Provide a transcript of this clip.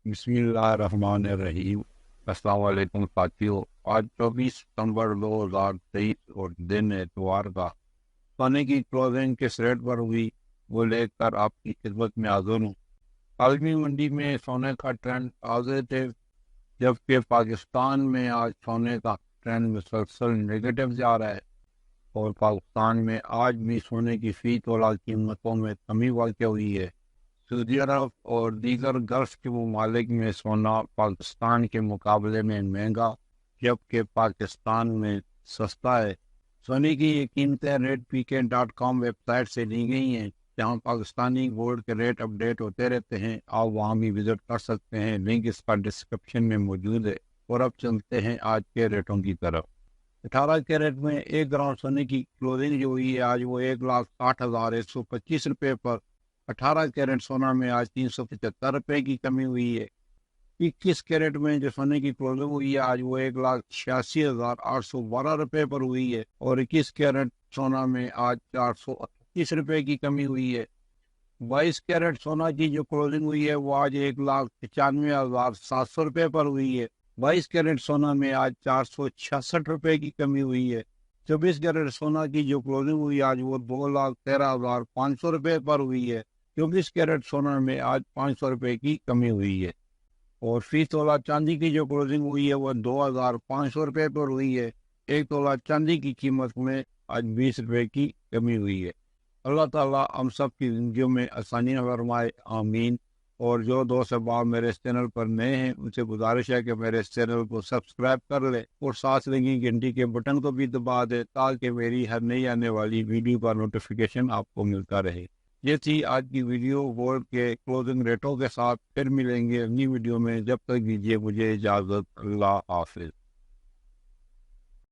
بسم اللہ الرحمن الرحیم۔ السلام علیکم ساتھیو، آج 24 ستمبر 2023 اور دن اتوار کا سونے کی کلوزنگ کس ریٹ پر ہوئی وہ لے کر آپ کی خدمت میں حاضر ہوں۔ عالمی منڈی میں سونے کا ٹرینڈ پازیٹیو، جبکہ پاکستان میں آج سونے کا ٹرینڈ مسلسل نیگیٹو جا رہا ہے اور پاکستان میں آج بھی سونے کی فی تولہ قیمتوں میں کمی واقع ہوئی ہے۔ سعودی عرب اور دیگر گلف کے ممالک میں سونا پاکستان کے مقابلے میں مہنگا، جبکہ پاکستان میں سستا ہے۔ سونے کی یہ قیمتیں ریٹ.pk.com ویب سائٹ سے لی گئی ہیں، جہاں پاکستانی گولڈ کے ریٹ اپڈیٹ ہوتے رہتے ہیں۔ آپ وہاں بھی وزٹ کر سکتے ہیں، لنک اس کا ڈسکرپشن میں موجود ہے۔ اور اب چلتے ہیں آج کے ریٹوں کی طرف۔ 18 کیرٹ میں 1 گرام سونے کی کلوزنگ جو ہوئی ہے آج وہ 1,60,125 روپے پر۔ 18 کیرٹ سونا میں آج 375 روپے کی کمی ہوئی ہے۔ 21 کیرٹ میں جو سونے کی کلوزنگ ہوئی ہے آج وہ 1,86,812 روپے پر ہوئی ہے، اور 21 کیرٹ سونا میں آج 438 روپے کی کمی ہوئی ہے۔ 22 کیرٹ سونا کی جو کلوزنگ ہوئی ہے وہ آج 1,95,700 روپے پر ہوئی ہے۔ 22 کیرٹ سونا میں آج 466 روپے کی کمی ہوئی ہے۔ 24 کیرٹ سونا کی جو کلوزنگ ہوئی آج وہ 2,13,500 روپے پر ہوئی ہے۔ 24 کیرٹ سونا میں آج 500 روپے کی کمی ہوئی ہے، اور فی تولہ چاندی کی جو کلوزنگ ہوئی ہے وہ 2,500 روپے پر ہوئی ہے۔ 1 تولہ چاندی کی قیمت میں آج 20 روپے کی کمی ہوئی ہے۔ اللہ تعالیٰ ہم سب کی زندگیوں میں آسانی فرمائے، آمین۔ اور جو دوست احباب میرے اس چینل پر نئے ہیں ان سے گزارش ہے کہ میرے اس چینل کو سبسکرائب کر لے اور ساتھ لگی گھنٹی کے بٹن کو بھی دبا دے، تاکہ میری ہر نئی آنے والی ویڈیو کا نوٹیفیکیشن آپ کو ملتا رہے۔ یہ تھی آج کی ویڈیو گولڈ کے کلوزنگ ریٹوں کے ساتھ۔ پھر ملیں گے اگلی ویڈیو میں، جب تک دیجیے مجھے اجازت۔ اللہ حافظ۔